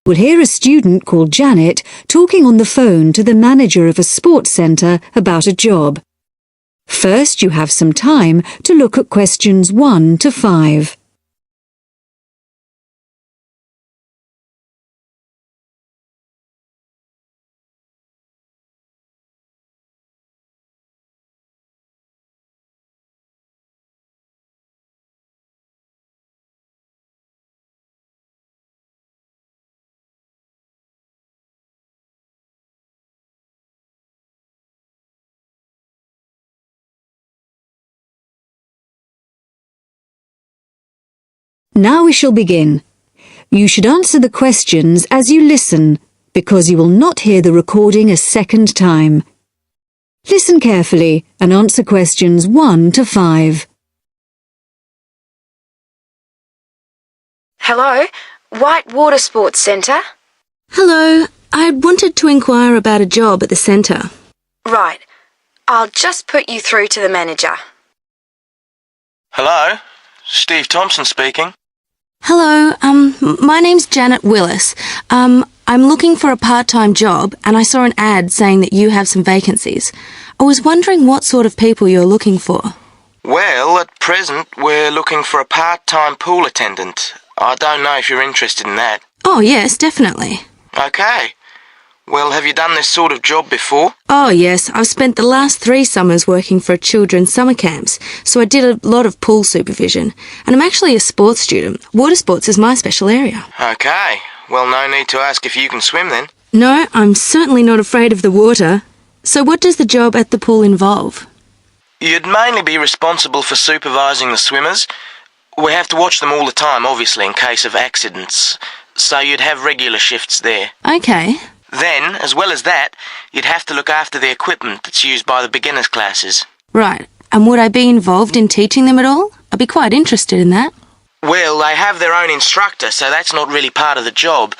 We'll hear a student called Janet talking on the phone to the manager of a sports centre about a job. First, you have some time to look at questions 1 to 5. Now we shall begin. You should answer the questions as you listen, because you will not hear the recording a second time. Listen carefully and answer questions 1 to 5. Hello, White Water Sports Centre? Hello, I wanted to inquire about a job at the centre. Right, I'll just put you through to the manager. Hello, Steve Thompson speaking. Hello, my name's Janet Willis. I'm looking for a part-time job and I saw an ad saying that you have some vacancies. I was wondering what sort of people you're looking for. Well, at present, we're looking for a part-time pool attendant. I don't know if you're interested in that. Oh, yes, definitely. Okay. Well, have you done this sort of job before? Oh, yes, I've spent the last 3 summers working for children's summer camps, so I did a lot of pool supervision. And I'm actually a sports student. Water sports is my special area. Okay. Well, no need to ask if you can swim then. No, I'm certainly not afraid of the water. So what does the job at the pool involve? You'd mainly be responsible for supervising the swimmers. We have to watch them all the time, obviously, in case of accidents. So you'd have regular shifts there. Okay. Then, as well as that, you'd have to look after the equipment that's used by the beginners classes. Right. And would I be involved in teaching them at all? I'd be quite interested in that. Well, they have their own instructor, so that's not really part of the job.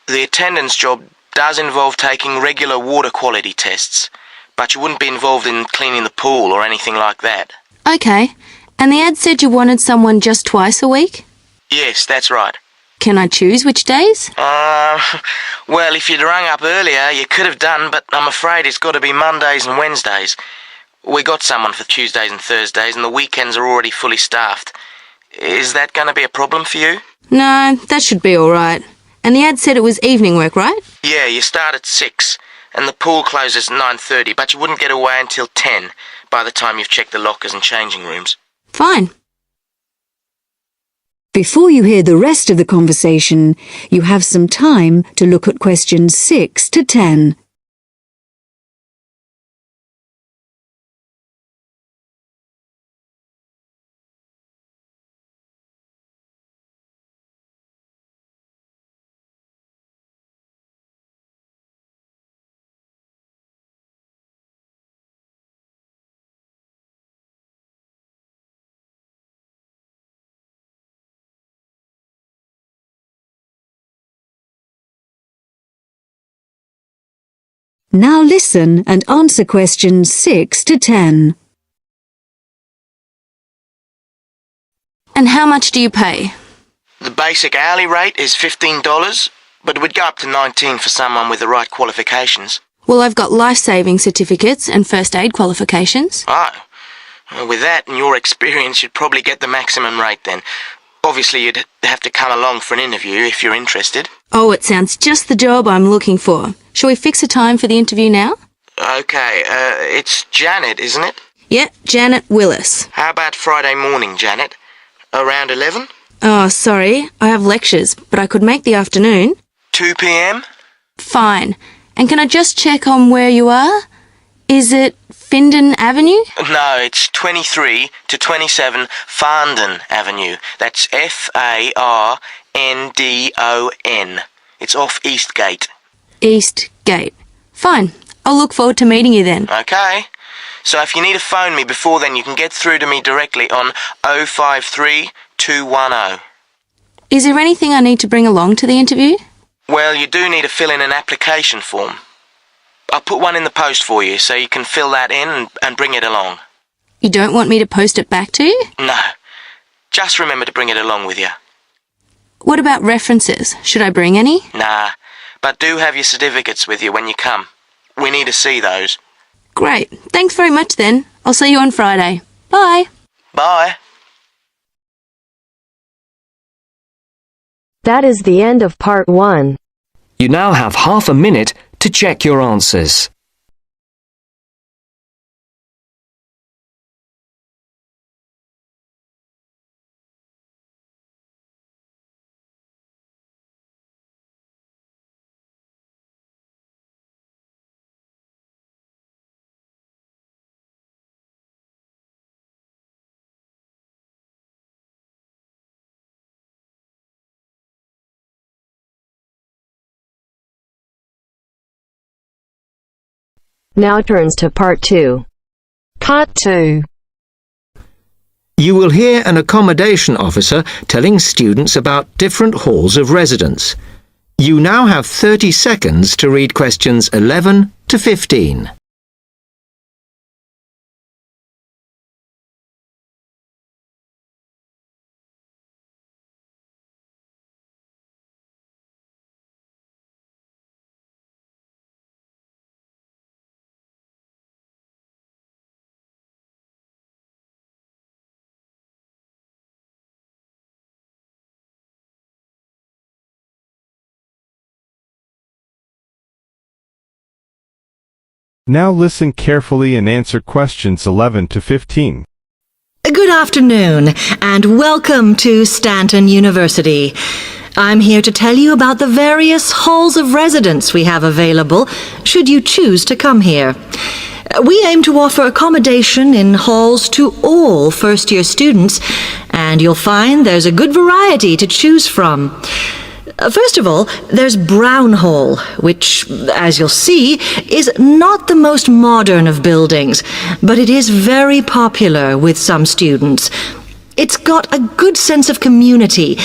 The attendance job does involve taking regular water quality tests, but you wouldn't be involved in cleaning the pool or anything like that. Okay. And the ad said you wanted someone just twice a week? Yes, that's right. Can I choose which days? Well, if you'd rung up earlier, you could have done, but I'm afraid it's got to be Mondays and Wednesdays. We got someone for Tuesdays and Thursdays, and the weekends are already fully staffed. Is that going to be a problem for you? No, that should be all right. And the ad said it was evening work, right? Yeah, you start at 6, and the pool closes at 9:30, but you wouldn't get away until 10 by the time you've checked the lockers and changing rooms. Fine. Before you hear the rest of the conversation, you have some time to look at questions 6 to 10. Now listen and answer questions 6 to 10. And how much do you pay? The basic hourly rate is $15, but it would go up to $19 for someone with the right qualifications. Well, I've got life-saving certificates and first aid qualifications. Oh, well, with that and your experience, you'd probably get the maximum rate then. Obviously, you'd have to come along for an interview if you're interested. Oh, it sounds just the job I'm looking for. Shall we fix a time for the interview now? Okay, it's Janet, isn't it? Yeah, Janet Willis. How about Friday morning, Janet? Around 11? Oh, sorry, I have lectures, but I could make the afternoon. 2 p.m? Fine. And can I just check on where you are? Is it Findon Avenue? No, it's 23 to 27 Farndon Avenue. That's Farndon. It's off Eastgate. East Gate. Fine. I'll look forward to meeting you then. Okay. So if you need to phone me before then, you can get through to me directly on 053 210. Is there anything I need to bring along to the interview? Well, you do need to fill in an application form. I'll put one in the post for you, so you can fill that in and bring it along. You don't want me to post it back to you? No. Just remember to bring it along with you. What about references? Should I bring any? Nah, but do have your certificates with you when you come. We need to see those. Great. Thanks very much then. I'll see you on Friday. Bye. Bye. That is the end of part 1. You now have half a minute to check your answers. Now turns to part 2. Part 2. You will hear an accommodation officer telling students about different halls of residence. You now have 30 seconds to read questions 11 to 15. Now listen carefully and answer questions 11 to 15. Good afternoon, and welcome to Stanton University. I'm here to tell you about the various halls of residence we have available, should you choose to come here. We aim to offer accommodation in halls to all first-year students, and you'll find there's a good variety to choose from. First of all, there's Brown Hall, which, as you'll see, is not the most modern of buildings, but it is very popular with some students. It's got a good sense of community,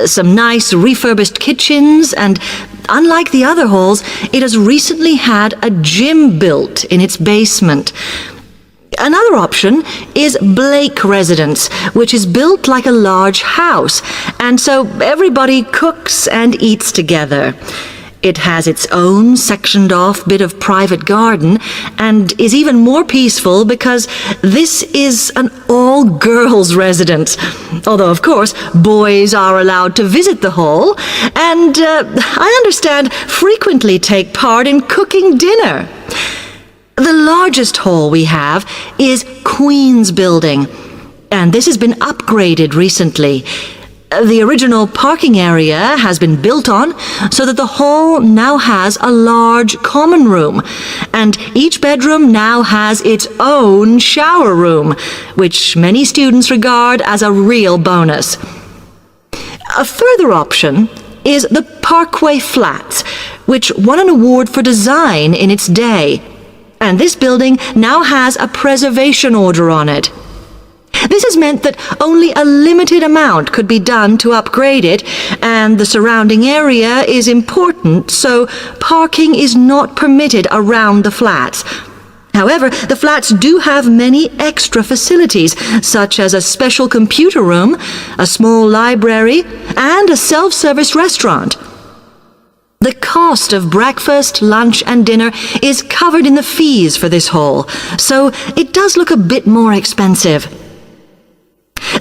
some nice refurbished kitchens, and unlike the other halls, it has recently had a gym built in its basement. Another option is Blake Residence, which is built like a large house, and so everybody cooks and eats together. It has its own sectioned-off bit of private garden and is even more peaceful because this is an all-girls residence. Although, of course, boys are allowed to visit the hall and, I understand, frequently take part in cooking dinner. The largest hall we have is Queen's Building, and this has been upgraded recently. The original parking area has been built on so that the hall now has a large common room, and each bedroom now has its own shower room, which many students regard as a real bonus. A further option is the Parkway Flats, which won an award for design in its day. And this building now has a preservation order on it. This has meant that only a limited amount could be done to upgrade it, and the surrounding area is important, so parking is not permitted around the flats. However, the flats do have many extra facilities, such as a special computer room, a small library, and a self-service restaurant. The cost of breakfast, lunch, and dinner is covered in the fees for this hall, so it does look a bit more expensive.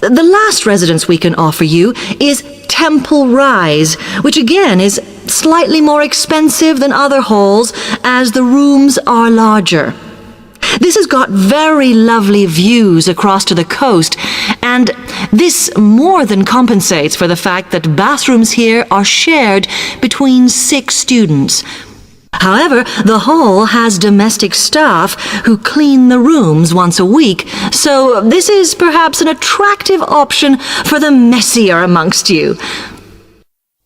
The last residence we can offer you is Temple Rise, which again is slightly more expensive than other halls as the rooms are larger. This has got very lovely views across to the coast, and this more than compensates for the fact that bathrooms here are shared between 6 students. However, the hall has domestic staff who clean the rooms once a week, so this is perhaps an attractive option for the messier amongst you.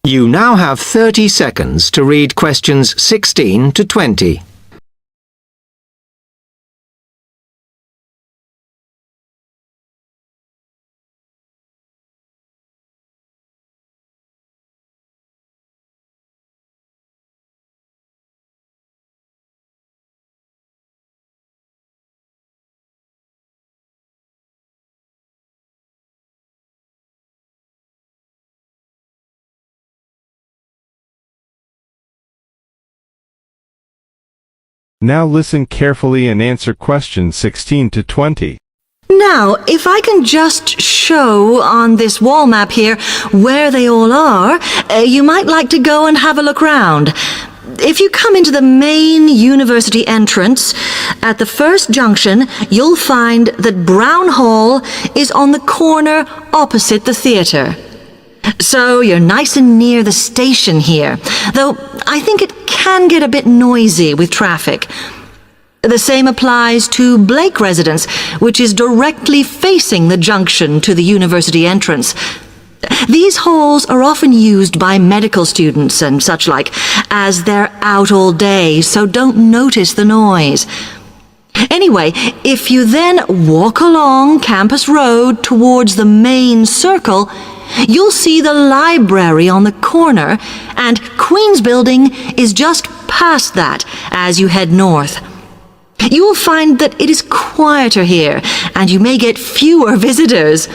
You now have 30 seconds to read questions 16 to 20. Now listen carefully and answer questions 16 to 20. Now, if I can just show on this wall map here where they all are, you might like to go and have a look round. If you come into the main university entrance, at the first junction, you'll find that Brown Hall is on the corner opposite the theatre. So you're nice and near the station here, though I think it can get a bit noisy with traffic. The same applies to Blake Residence, which is directly facing the junction to the university entrance. These halls are often used by medical students and such like, as they're out all day, so don't notice the noise. Anyway, if you then walk along Campus Road towards the main circle, you'll see the library on the corner, and Queen's Building is just past that as you head north. You will find that it is quieter here, and you may get fewer visitors.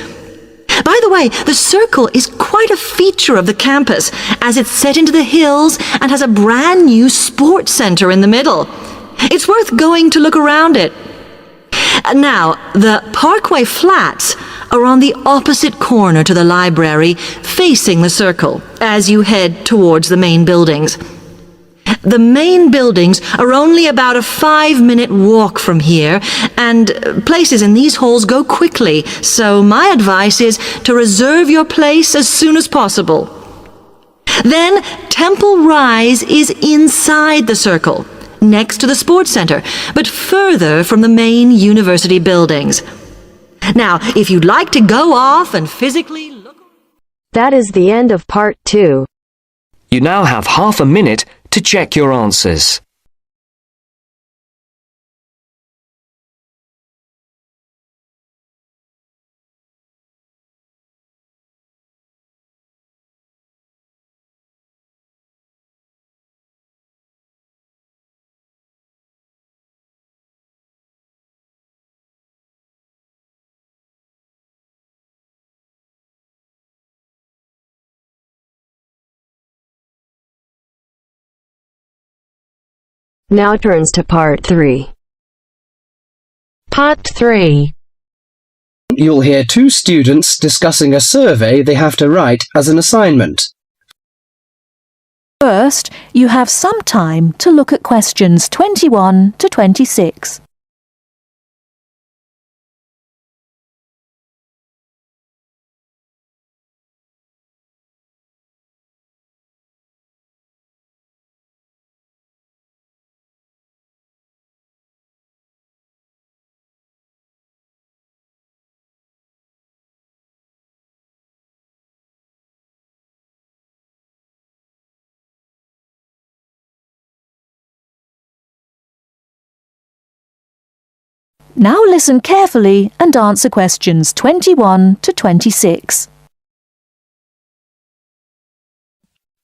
By the way, the circle is quite a feature of the campus, as it's set into the hills and has a brand new sports center in the middle. It's worth going to look around it. Now, the Parkway Flats are on the opposite corner to the library, facing the circle, as you head towards the main buildings. The main buildings are only about a 5-minute walk from here, and places in these halls go quickly, so my advice is to reserve your place as soon as possible. Then Temple Rise is inside the circle, next to the sports center, but further from the main university buildings. Now, if you'd like to go off and physically look... That is the end of part 2. You now have half a minute to check your answers. Now turns to part 3. Part 3. You'll hear two students discussing a survey they have to write as an assignment. First, you have some time to look at questions 21 to 26. Now listen carefully and answer questions 21 to 26.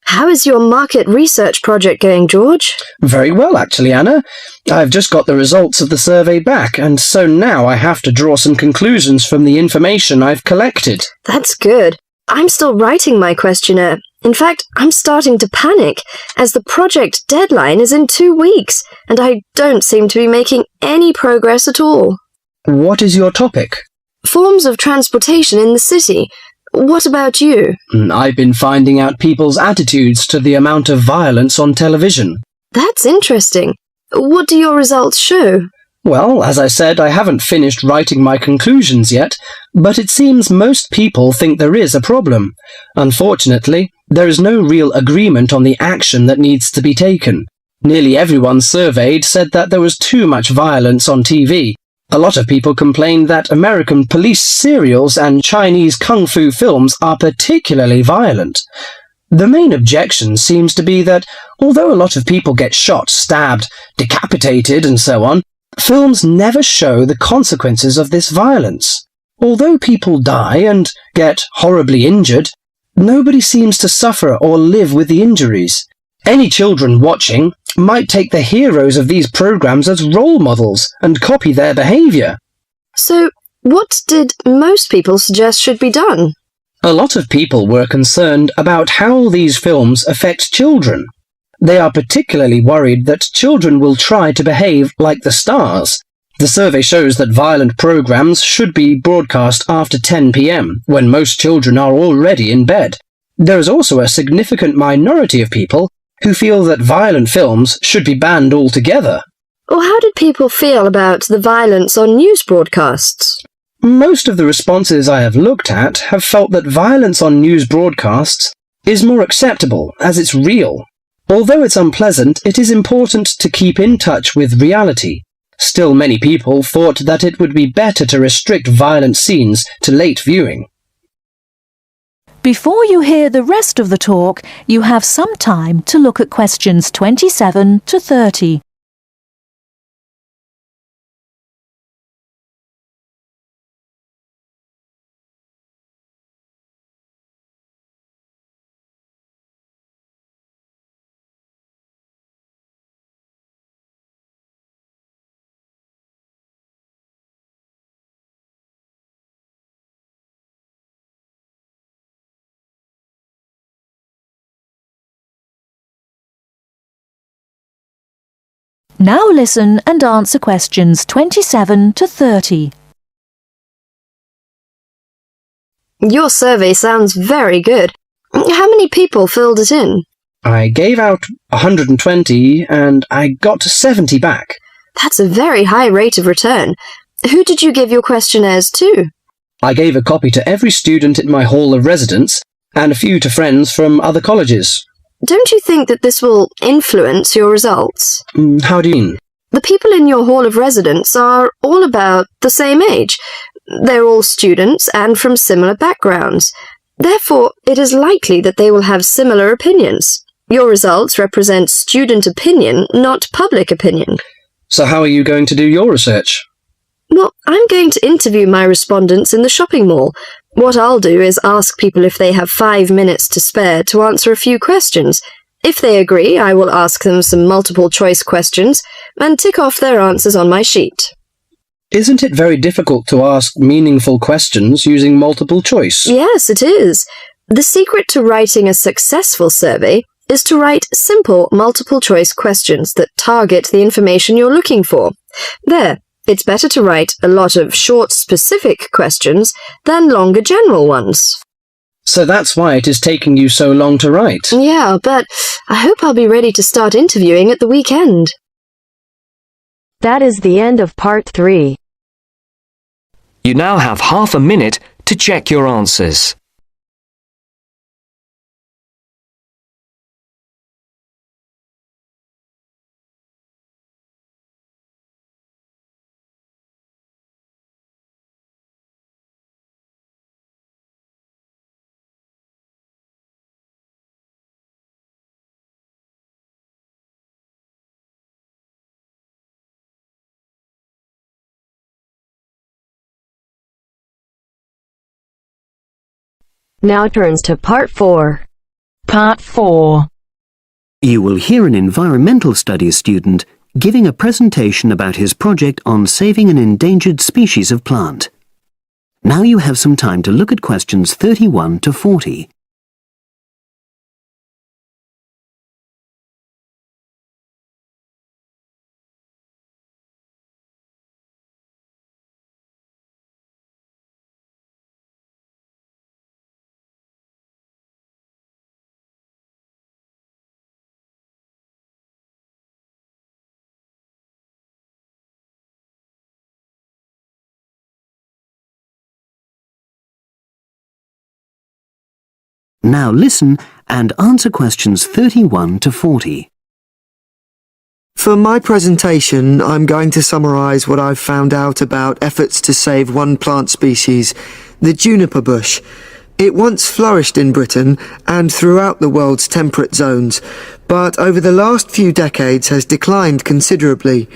How is your market research project going, George? Very well, actually, Anna. I've just got the results of the survey back, and so now I have to draw some conclusions from the information I've collected. That's good. I'm still writing my questionnaire. In fact, I'm starting to panic, as the project deadline is in 2 weeks, and I don't seem to be making any progress at all. What is your topic? Forms of transportation in the city. What about you? I've been finding out people's attitudes to the amount of violence on television. That's interesting. What do your results show? Well, as I said, I haven't finished writing my conclusions yet, but it seems most people think there is a problem. Unfortunately, there is no real agreement on the action that needs to be taken. Nearly everyone surveyed said that there was too much violence on TV. A lot of people complained that American police serials and Chinese kung fu films are particularly violent. The main objection seems to be that, although a lot of people get shot, stabbed, decapitated, and so on, films never show the consequences of this violence. Although people die and get horribly injured, nobody seems to suffer or live with the injuries. Any children watching might take the heroes of these programs as role models and copy their behavior. So, what did most people suggest should be done? A lot of people were concerned about how these films affect children. They are particularly worried that children will try to behave like the stars. The survey shows that violent programs should be broadcast after 10 p.m., when most children are already in bed. There is also a significant minority of people who feel that violent films should be banned altogether. Or how did people feel about the violence on news broadcasts? Most of the responses I have looked at have felt that violence on news broadcasts is more acceptable as it's real. Although it's unpleasant, it is important to keep in touch with reality. Still, many people thought that it would be better to restrict violent scenes to late viewing. Before you hear the rest of the talk, you have some time to look at questions 27 to 30. Now listen and answer questions 27 to 30. Your survey sounds very good. How many people filled it in? I gave out 120 and I got 70 back. That's a very high rate of return. Who did you give your questionnaires to? I gave a copy to every student in my hall of residence and a few to friends from other colleges. Don't you think that this will influence your results? How do you mean? The people in your hall of residence are all about the same age. They're all students and from similar backgrounds. Therefore, it is likely that they will have similar opinions. Your results represent student opinion, not public opinion. So how are you going to do your research? Well, I'm going to interview my respondents in the shopping mall. What I'll do is ask people if they have 5 minutes to spare to answer a few questions. If they agree, I will ask them some multiple-choice questions and tick off their answers on my sheet. Isn't it very difficult to ask meaningful questions using multiple choice? Yes, it is. The secret to writing a successful survey is to write simple multiple-choice questions that target the information you're looking for. There. It's better to write a lot of short, specific questions than longer general ones. So that's why it is taking you so long to write. Yeah, but I hope I'll be ready to start interviewing at the weekend. That is the end of part 3. You now have half a minute to check your answers. Now turns to part 4. Part 4. You will hear an environmental studies student giving a presentation about his project on saving an endangered species of plant. Now you have some time to look at questions 31 to 40. Now listen and answer questions 31 to 40. For my presentation, I'm going to summarise what I've found out about efforts to save one plant species, the juniper bush. It once flourished in Britain and throughout the world's temperate zones, but over the last few decades has declined considerably.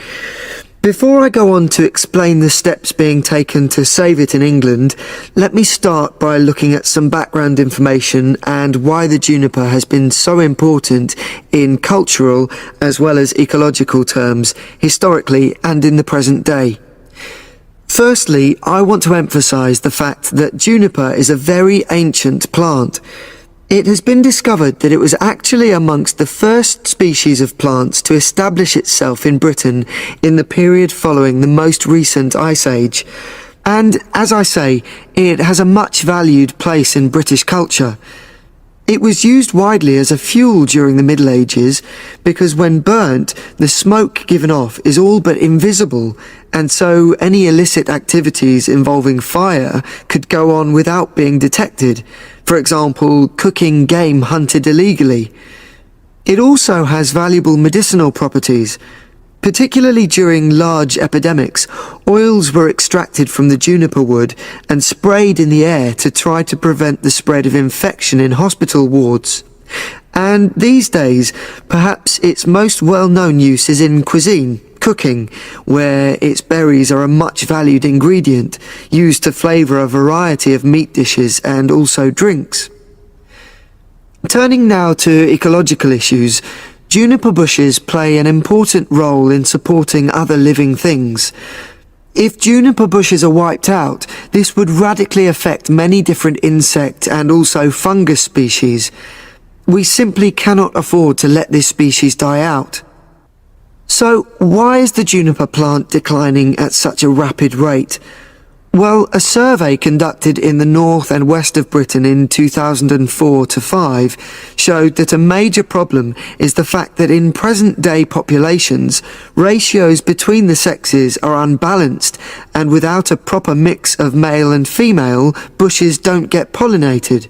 Before I go on to explain the steps being taken to save it in England, let me start by looking at some background information and why the juniper has been so important in cultural as well as ecological terms, historically and in the present day. Firstly, I want to emphasise the fact that juniper is a very ancient plant. It has been discovered that it was actually amongst the first species of plants to establish itself in Britain in the period following the most recent Ice Age. And, as I say, it has a much valued place in British culture. It was used widely as a fuel during the Middle Ages because when burnt, the smoke given off is all but invisible, and so any illicit activities involving fire could go on without being detected. For example, cooking game hunted illegally. It also has valuable medicinal properties. Particularly during large epidemics, oils were extracted from the juniper wood and sprayed in the air to try to prevent the spread of infection in hospital wards. And these days, perhaps its most well-known use is in cuisine, cooking, where its berries are a much valued ingredient, used to flavour a variety of meat dishes and also drinks. Turning now to ecological issues, juniper bushes play an important role in supporting other living things. If juniper bushes are wiped out, this would radically affect many different insect and also fungus species. We simply cannot afford to let this species die out. So, why is the juniper plant declining at such a rapid rate? Well, a survey conducted in the north and west of Britain in 2004-5 showed that a major problem is the fact that in present-day populations, ratios between the sexes are unbalanced, and without a proper mix of male and female, bushes don't get pollinated.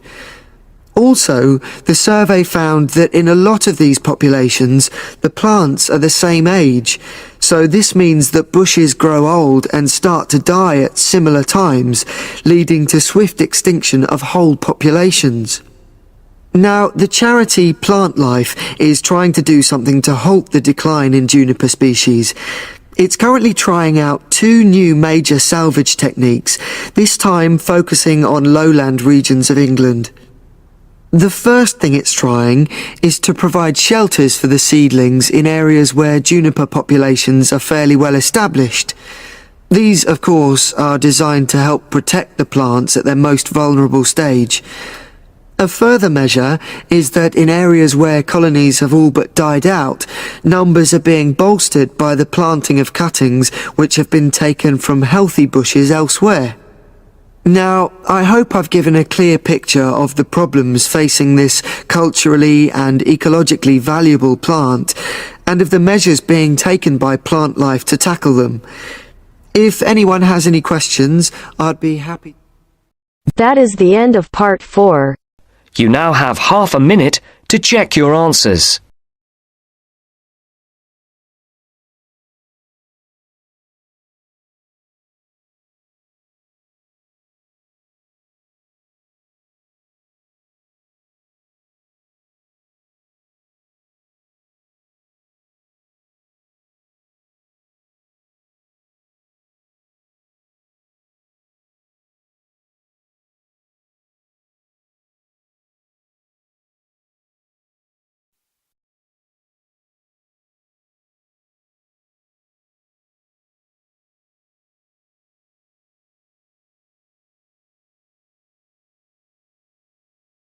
Also, the survey found that in a lot of these populations, the plants are the same age, so this means that bushes grow old and start to die at similar times, leading to swift extinction of whole populations. Now, the charity Plant Life is trying to do something to halt the decline in juniper species. It's currently trying out 2 new major salvage techniques, this time focusing on lowland regions of England. The first thing it's trying is to provide shelters for the seedlings in areas where juniper populations are fairly well established. These, of course, are designed to help protect the plants at their most vulnerable stage. A further measure is that in areas where colonies have all but died out, numbers are being bolstered by the planting of cuttings which have been taken from healthy bushes elsewhere. Now, I hope I've given a clear picture of the problems facing this culturally and ecologically valuable plant, and of the measures being taken by Plant Life to tackle them. If anyone has any questions, I'd be happy. That is the end of part 4. You now have half a minute to check your answers.